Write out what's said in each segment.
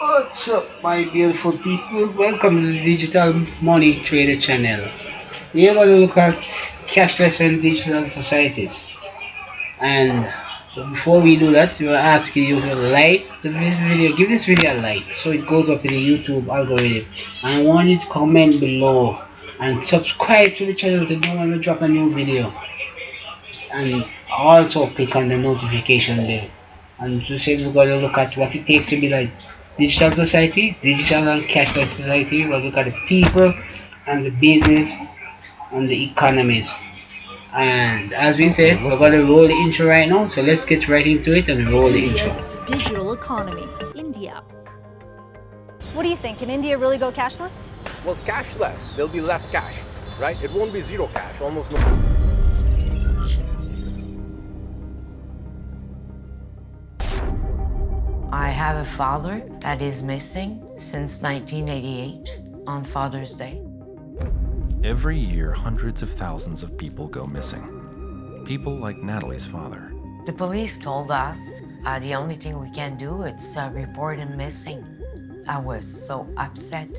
What's up, my beautiful people? Welcome to the Digital Money Trader channel. We are going to look at cashless and digital societies. And before we do that, we are asking you to like this video, give this video a like so it goes up in the YouTube algorithm. And I want you to comment below and subscribe to the channel to know when we drop a new video. And also click on the notification bell. And to say we're going to look at what it takes to be like digital society, digital and cashless society. We'll look at the people and the business and the economies. And as we said, we're going to roll the intro right now. So let's get right into it and roll the intro. India's digital economy. India. What do you think? Can India really go cashless? Well, cashless. There'll be less cash, right? It won't be zero cash, almost no. I have a father that is missing since 1988 on Father's Day. Every year, hundreds of thousands of people go missing. People like Natalie's father. The police told us the only thing we can do is report him missing. I was so upset.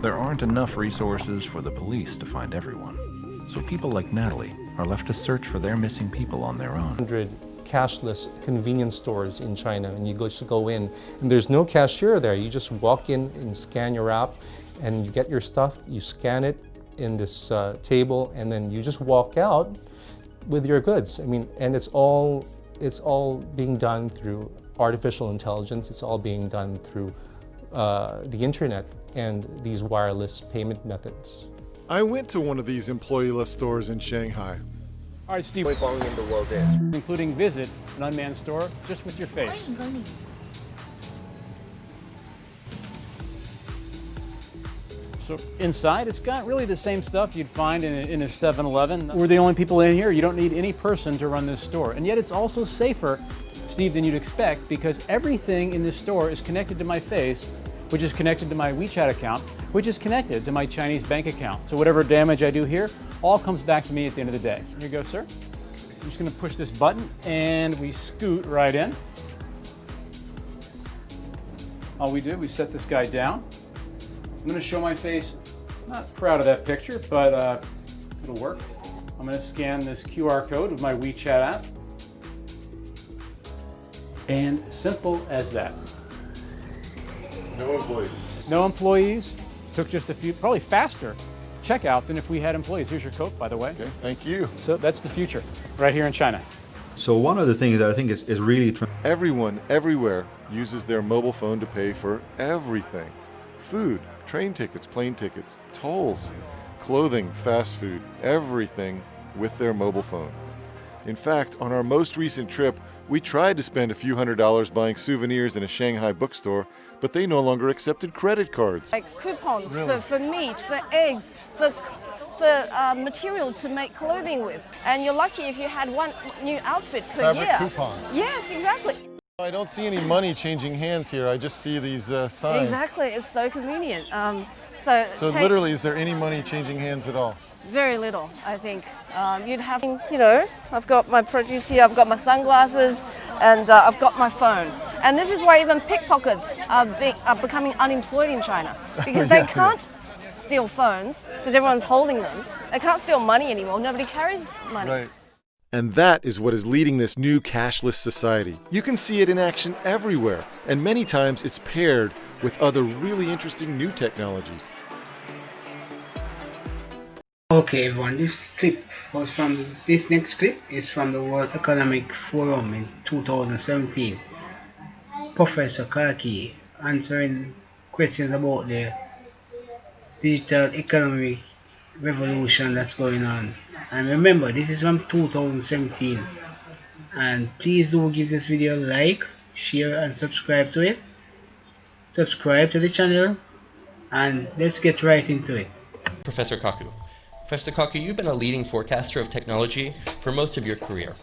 There aren't enough resources for the police to find everyone. So people like Natalie are left to search for their missing people on their own. 100 cashless convenience stores in China, and you just go in and there's no cashier there. You just walk in and scan your app and you get your stuff, you scan it in this table, and then you just walk out with your goods. I mean, and it's all being done through artificial intelligence. It's all being done through the internet and these wireless payment methods. I went to one of these employee-less stores in Shanghai. All right, Steve, Long in the world is. including visit an unmanned store just with your face. So inside, it's got really the same stuff you'd find in a 7-Eleven. We're the only people in here. You don't need any person to run this store. And yet it's also safer, Steve, than you'd expect, because everything in this store is connected to my face, which is connected to my WeChat account, which is connected to my Chinese bank account. So whatever damage I do here, all comes back to me at the end of the day. Here you go, sir. I'm just gonna push this button and we scoot right in. All we do, we set this guy down. I'm gonna show my face. Not proud of that picture, but it'll work. I'm gonna scan this QR code with my WeChat app. And simple as that. No employees. No employees. Took just a few, probably faster checkout than if we had employees. Here's your Coke, by the way. Okay, thank you. So that's the future, right here in China. So one of the things that I think is really Everyone, everywhere, uses their mobile phone to pay for everything. Food, train tickets, plane tickets, tolls, clothing, fast food, everything with their mobile phone. In fact, on our most recent trip, we tried to spend a few $100s buying souvenirs in a Shanghai bookstore, but they no longer accepted credit cards. Like coupons for meat, for eggs, for material to make clothing with. And you're lucky if you had one new outfit per Fabric year. coupons. Yes, exactly. I don't see any money changing hands here. I just see these signs. Exactly, it's so convenient. So Literally, is there any money changing hands at all? very little, I think. You'd have, you know, I've got my produce here, I've got my sunglasses, and I've got my phone. And this is why even pickpockets are becoming unemployed in China, because they can't steal phones because everyone's holding them. They can't steal money anymore. Nobody carries money. Right. And that is what is leading this new cashless society. You can see it in action everywhere, and many times it's paired with other really interesting new technologies. Okay, everyone, this next clip is from the World Economic Forum in 2017. Professor Kaki answering questions about the digital economy revolution that's going on. And remember, this is from 2017. And please do give this video a like, share, and subscribe to it. Subscribe to the channel, and let's get right into it. Professor Kaku. Professor Kaku, you've been a leading forecaster of technology for most of your career.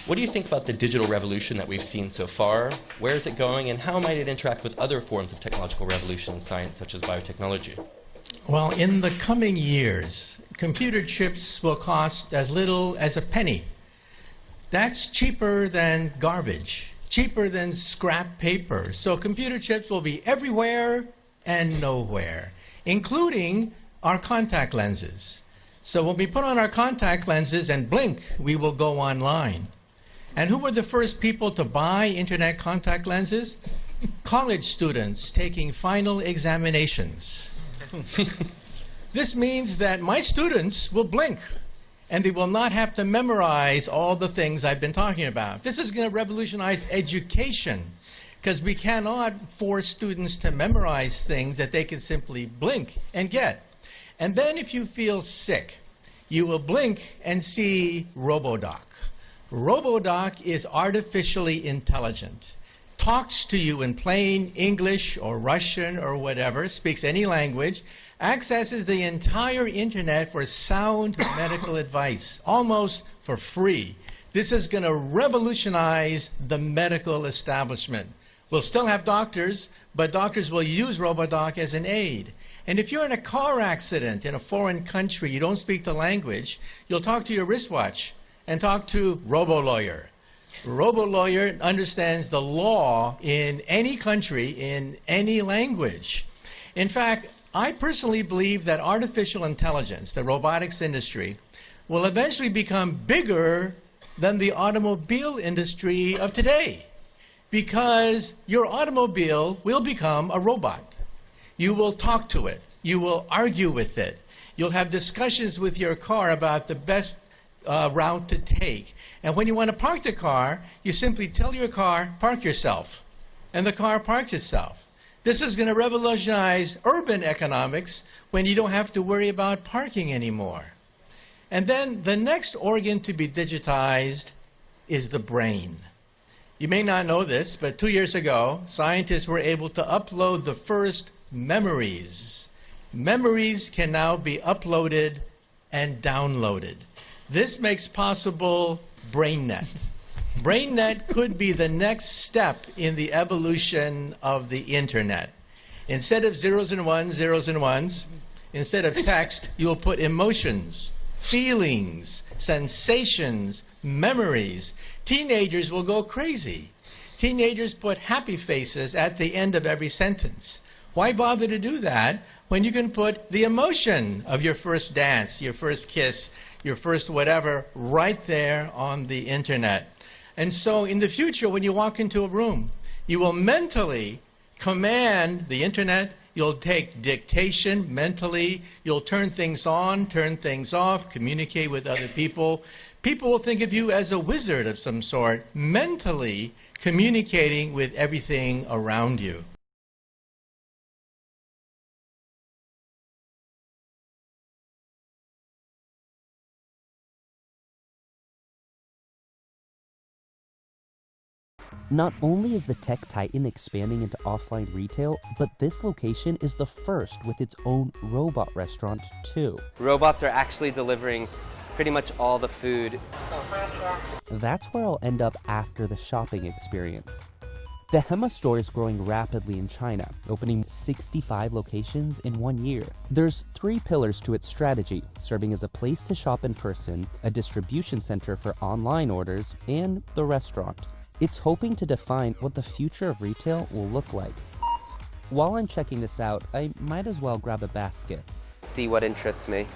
What do you think about the digital revolution that we've seen so far? Where is it going, and how might it interact with other forms of technological revolution in science, such as biotechnology? Well, in the coming years, computer chips will cost as little as a penny. That's cheaper than garbage. cheaper than scrap paper. So computer chips will be everywhere and nowhere, including our contact lenses. So when we put on our contact lenses and blink, we will go online. And who were the first people to buy internet contact lenses? College students taking final examinations. This means that my students will blink and they will not have to memorize all the things I've been talking about. This is going to revolutionize education because we cannot force students to memorize things that they can simply blink and get. And then if you feel sick, you will blink and see RoboDoc. RoboDoc is artificially intelligent, talks to you in plain English or Russian or whatever, speaks any language, accesses the entire internet for sound medical advice, almost for free. This is going to revolutionize the medical establishment. We'll still have doctors, but doctors will use RoboDoc as an aid. And if you're in a car accident in a foreign country, you don't speak the language, you'll talk to your wristwatch and talk to RoboLawyer. RoboLawyer understands the law in any country, in any language. In fact, I personally believe that artificial intelligence, the robotics industry, will eventually become bigger than the automobile industry of today, because your automobile will become a robot. You will talk to it. You will argue with it. You'll have discussions with your car about the best route to take. And when you want to park the car, you simply tell your car, park yourself. And the car parks itself. This is going to revolutionize urban economics when you don't have to worry about parking anymore. And then the next organ to be digitized is the brain. You may not know this, but 2 years ago, scientists were able to upload the first memories. Memories can now be uploaded and downloaded. This makes possible BrainNet. BrainNet could be the next step in the evolution of the internet. Instead of zeros and ones, instead of text, you'll put emotions, feelings, sensations, memories. Teenagers will go crazy. Teenagers put happy faces at the end of every sentence. Why bother to do that when you can put the emotion of your first dance, your first kiss, your first whatever right there on the internet? And so in the future, when you walk into a room, you will mentally command the internet. You'll take dictation mentally. You'll turn things on, turn things off, communicate with other people. People will think of you as a wizard of some sort, mentally communicating with everything around you. Not only is the tech titan expanding into offline retail, but this location is the first with its own robot restaurant too. Robots are actually delivering pretty much all the food. That's where I'll end up after the shopping experience. The Hema store is growing rapidly in China, opening 65 locations in 1 year. There's 3 pillars to its strategy, serving as a place to shop in person, a distribution center for online orders, and the restaurant. It's hoping to define what the future of retail will look like. While I'm checking this out, I might as well grab a basket. See what interests me.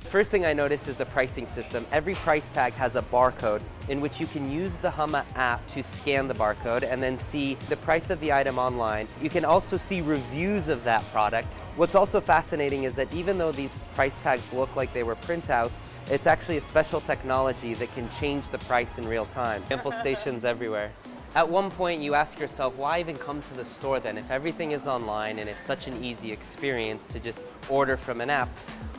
First thing I noticed is the pricing system. Every price tag has a barcode in which you can use the Hema app to scan the barcode and then see the price of the item online. You can also see reviews of that product. What's also fascinating is that even though these price tags look like they were printouts, it's actually a special technology that can change the price in real time. Sample stations everywhere. At one point you ask yourself, why even come to the store then if everything is online and it's such an easy experience to just order from an app?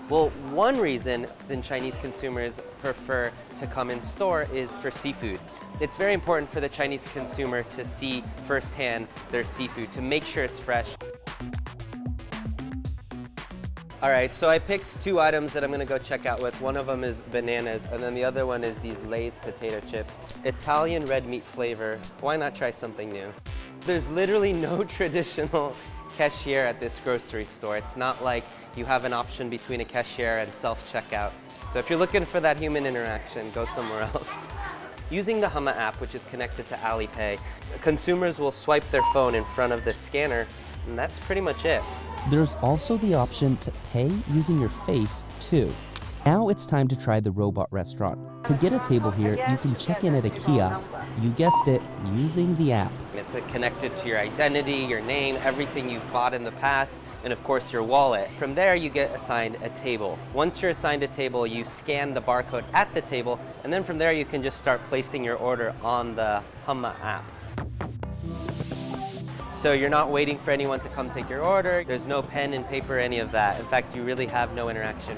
Well, one reason Chinese consumers prefer to come in store is for seafood. It's very important for the Chinese consumer to see firsthand their seafood, to make sure it's fresh. All right, so I picked 2 items that I'm gonna go check out with. One of them is bananas, and then the other one is these Lay's potato chips. Italian red meat flavor. Why not try something new? There's literally no traditional cashier at this grocery store. It's not like you have an option between a cashier and self-checkout. So if you're looking for that human interaction, go somewhere else. Using the Huma app, which is connected to Alipay, consumers will swipe their phone in front of the scanner, and that's pretty much it. There's also the option to pay using your face, too. Now it's time to try the robot restaurant. To get a table here, you can check in at a kiosk, you guessed it, using the app. It's connected to your identity, your name, everything you've bought in the past, and of course your wallet. From there, you get assigned a table. Once you're assigned a table, you scan the barcode at the table, and then from there you can just start placing your order on the Huma app. So you're not waiting for anyone to come take your order. There's no pen and paper, any of that. In fact, you really have no interaction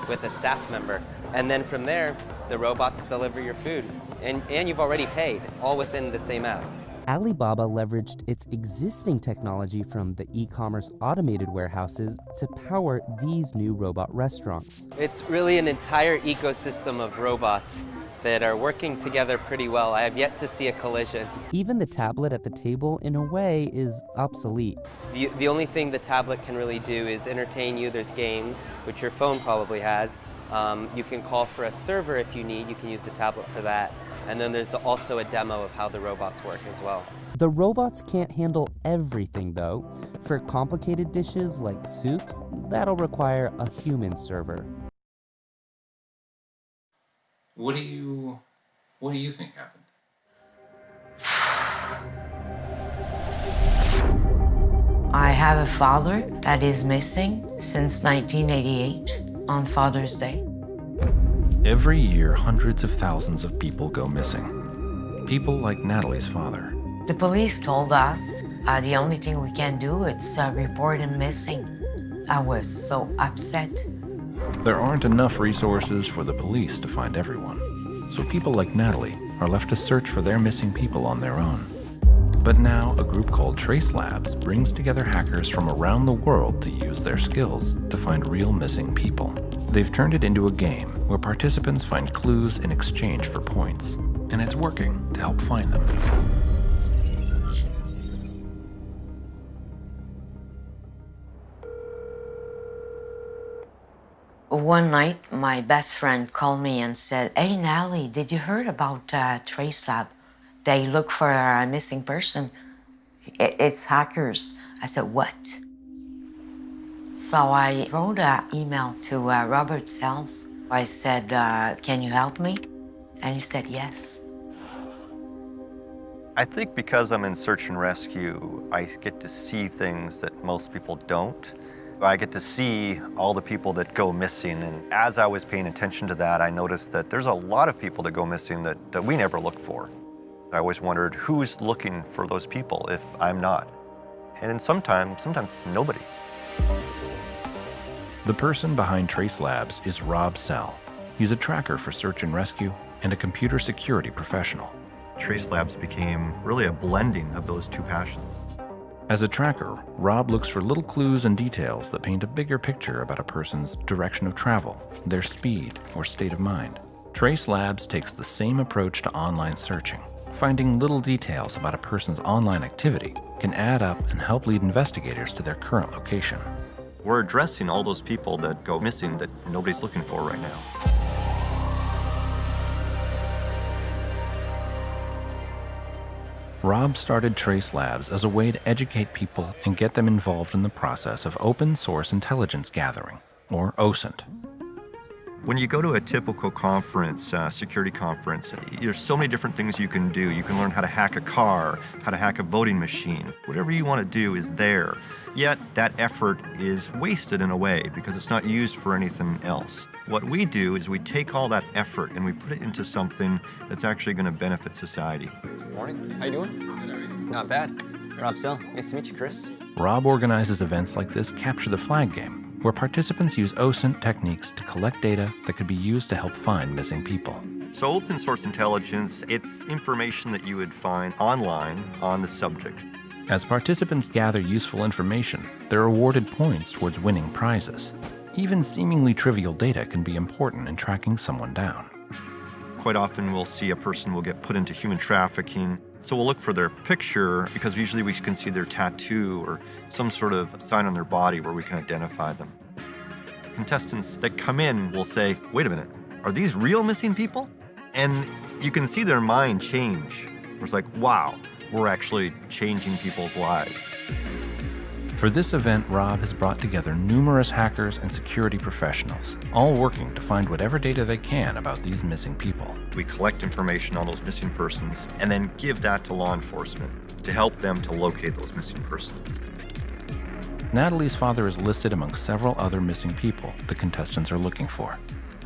with a staff member. And then from there, the robots deliver your food. And you've already paid, all within the same app. Alibaba leveraged its existing technology from the e-commerce automated warehouses to power these new robot restaurants. It's really an entire ecosystem of robots that are working together pretty well. I have yet to see a collision. Even the tablet at the table, in a way, is obsolete. The only thing the tablet can really do is entertain you. There's games, which your phone probably has. You can call for a server if you need. You can use the tablet for that. And then there's also a demo of how the robots work as well. The robots can't handle everything, though. For complicated dishes like soups, that'll require a human server. What do you think happened? I have a father that is missing since 1988 on Father's Day. Every year, hundreds of thousands of people go missing. People like Natalie's father. The police told us the only thing we can do is report him missing. I was so upset. There aren't enough resources for the police to find everyone, so people like Natalie are left to search for their missing people on their own. But now, a group called Trace Labs brings together hackers from around the world to use their skills to find real missing people. They've turned it into a game where participants find clues in exchange for points, and it's working to help find them. One night, my best friend called me and said, "Hey, Natalie, did you hear about Trace Lab? They look for a missing person. It's hackers." I said, "What?" So I wrote an email to Robert Sells. I said, "Can you help me?" And he said, "Yes." I think because I'm in search and rescue, I get to see things that most people don't. I get to see all the people that go missing, and as I was paying attention to that, I noticed that there's a lot of people that go missing that we never look for. I always wondered, who's looking for those people if I'm not? And then sometimes nobody. The person behind Trace Labs is Rob Sell. He's a tracker for search and rescue and a computer security professional. Trace Labs became really a blending of those two passions. As a tracker, Rob looks for little clues and details that paint a bigger picture about a person's direction of travel, their speed, or state of mind. Trace Labs takes the same approach to online searching. Finding little details about a person's online activity can add up and help lead investigators to their current location. We're addressing all those people that go missing that nobody's looking for right now. Rob started Trace Labs as a way to educate people and get them involved in the process of open source intelligence gathering, or OSINT. When you go to a typical conference, security conference, there's so many different things you can do. You can learn how to hack a car, how to hack a voting machine. Whatever you want to do is there. Yet that effort is wasted in a way because it's not used for anything else. What we do is we take all that effort and we put it into something that's actually going to benefit society. Morning. How you doing? Not bad. Rob Sell. Nice to meet you, Chris. Rob organizes events like this Capture the Flag game, where participants use OSINT techniques to collect data that could be used to help find missing people. So open source intelligence, it's information that you would find online on the subject. As participants gather useful information, they're awarded points towards winning prizes. Even seemingly trivial data can be important in tracking someone down. Quite often we'll see a person will get put into human trafficking. So we'll look for their picture because usually we can see their tattoo or some sort of sign on their body where we can identify them. Contestants that come in will say, "Wait a minute, are these real missing people?" And you can see their mind change. It's like, wow, we're actually changing people's lives. For this event, Rob has brought together numerous hackers and security professionals, all working to find whatever data they can about these missing people. We collect information on those missing persons and then give that to law enforcement to help them to locate those missing persons. Natalie's father is listed among several other missing people the contestants are looking for.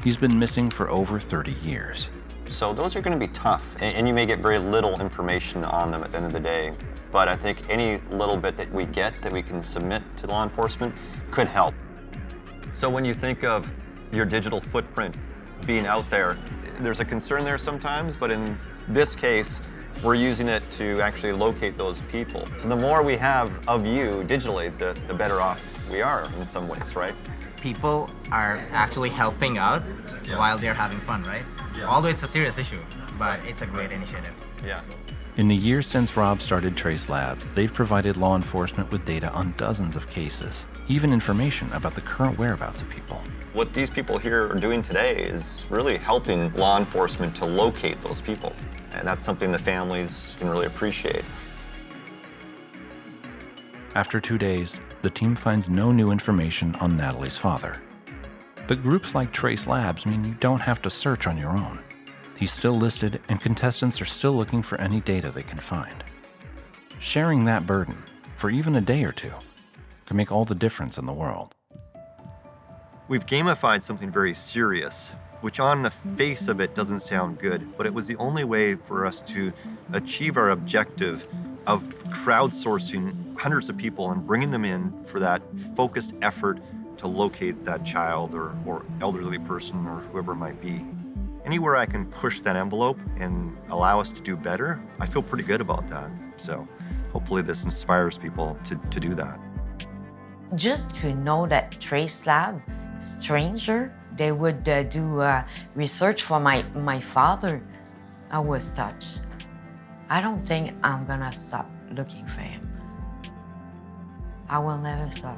He's been missing for over 30 years. So those are going to be tough, and you may get very little information on them at the end of the day. But I think any little bit that we get that we can submit to law enforcement could help. So when you think of your digital footprint being out there, there's a concern there sometimes, but in this case, we're using it to actually locate those people. So the more we have of you digitally, the better off we are in some ways, right? People are actually helping out while they're having fun, right? Although it's a serious issue, but it's a great initiative. Yeah. In the years since Rob started Trace Labs, they've provided law enforcement with data on dozens of cases, even information about the current whereabouts of people. What these people here are doing today is really helping law enforcement to locate those people. And that's something the families can really appreciate. After 2 days, the team finds no new information on Natalie's father. But groups like Trace Labs mean you don't have to search on your own. He's still listed, and contestants are still looking for any data they can find. Sharing that burden, for even a day or two, can make all the difference in the world. We've gamified something very serious, which on the face of it doesn't sound good, but it was the only way for us to achieve our objective of crowdsourcing hundreds of people and bringing them in for that focused effort to locate that child or elderly person or whoever it might be. Anywhere I can push that envelope and allow us to do better, I feel pretty good about that. So hopefully this inspires people to do that. Just to know that Trace Lab, stranger, they would do research for my father, I was touched. I don't think I'm gonna stop looking for him. I will never stop.